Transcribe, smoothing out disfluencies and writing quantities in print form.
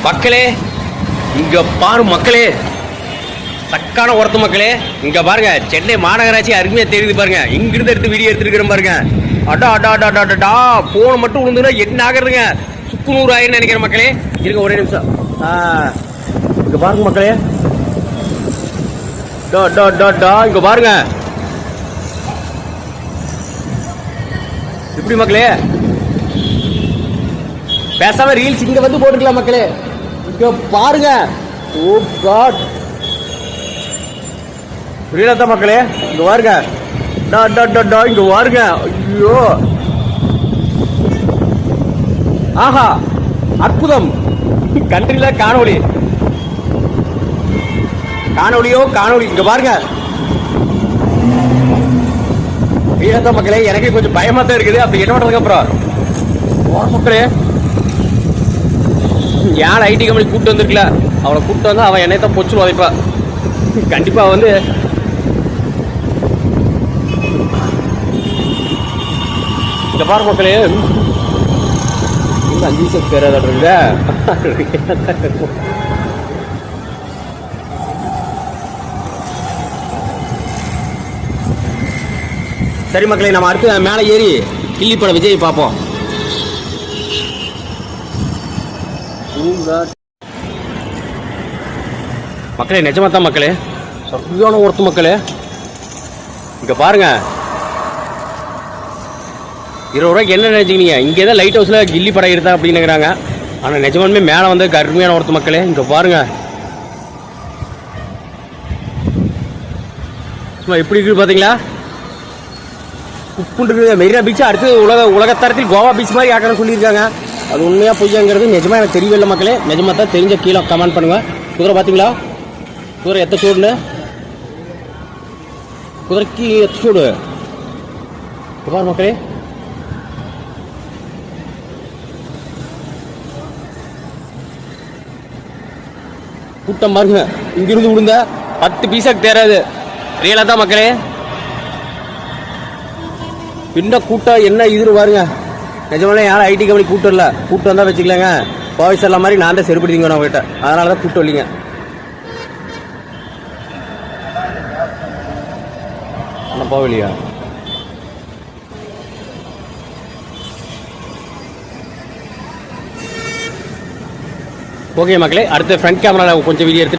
மக்களே இங்க பாரு மக்களே, சக்கான ஒருத்த மக்களே இங்க பாருங்க. சென்னை மாநகராட்சி அருமையா தெரியுது பாருங்க. இங்கிருந்து எடுத்து வீடியோ எடுத்துருக்கிறேன் பாருங்க. அடா அடா அடா அடா போன மட்டும் விழுந்துன்னா என்ன ஆகுறதுங்க, சுக்கு நூறு ஆயிரம் நினைக்கிறேன் மக்களே. இருங்க ஒரே நிமிஷம். இங்க பாருங்க மக்களே, இங்க பாருங்க இப்படி மக்களே. பேசாம ரீல்ஸ் இங்க வந்து போட்டுக்கலாம் மக்களே. இங்க பாருங்க. ஓ காட், புரியல மக்களே. இங்க பாருங்க, இங்க பாருங்க. ஐயோ ஆஹா அற்புதம். கண்ட்ரில காணொளி காணொலியோ காணொலி. இங்க பாருங்க வீரத்த மக்களே, எனக்கு கொஞ்சம் பயமா தான் இருக்குது. அப்படி என்ன பண்றதுக்கு அப்புறம் மக்களே, யார் ஐடி கம்பெனி கூப்பிட்டு வந்திருக்கல, அவளை கூப்பிட்டு வந்தா அவன் என்னையத்தான் பொச்சு உதைப்பா கண்டிப்பா. வந்து இங்க பாரு மக்களே, 5 நிமிஷம் பேராதுங்க. சரி மக்களே, நம்ம அடுத்து மேலே ஏறி கில்லி பட விஜய் பார்ப்போம். மக்களே நிஜமா தான் மக்களே, சரியான ஒருத்த மக்களே. இங்க பாருங்க, 20 ரூபாய்க்கு என்ன நினைச்சிக்கிங்க? இங்கே தான் லைட் ஹவுஸில் கில்லி படம் எடுத்தா அப்படின்னுங்கிறாங்க. ஆனால் நிஜமானுமே மேலே வந்து கருமையான ஒருத்த மக்களே. இங்கே பாருங்க சும்மா எப்படி இருக்குது பார்த்தீங்களா? உப்புன்னு இருக்குது. மெரினா பீச் அடுத்து உலகத்தரத்தில் கோவா பீச் மாதிரி ஆக்கணும்னு சொல்லியிருக்காங்க. அது உண்மையாக பொய்யாங்கிறது நிஜமாக எனக்கு தெரியவில்லை மக்களே. நிஜமாக தான் தெரிஞ்ச கீழே கமெண்ட் பண்ணுங்க. குதிரை பார்த்தீங்களா? குதிரை எத்த சூடுன்னு, குதிரைக்கு எத்த சூடு பாரு மக்களே. கூட்டம் பாருங்க, இங்கிருந்து விழுந்த 10 பீஸாக்கு தேராது. ரியலா தான் மக்களே. பின்ன கூட்டம் என்ன இது பாருங்க. நிஜமாலே யாரும் ஐடி கம்பெனி கூட்டம் இல்லை. கூட்டம் வந்தால் வச்சுக்கலாங்க, பாய்ஸ் எல்லாம் மாதிரி நான் தான் செருப்படுத்திங்க நான் கிட்ட. அதனால தான் கூட்டம் இல்லைங்க. ஆனால் போகலையா? ஓகே மக்களே, அடுத்த ஃப்ரண்ட் கேமராவில் கொஞ்சம் வீடியோ எடுத்து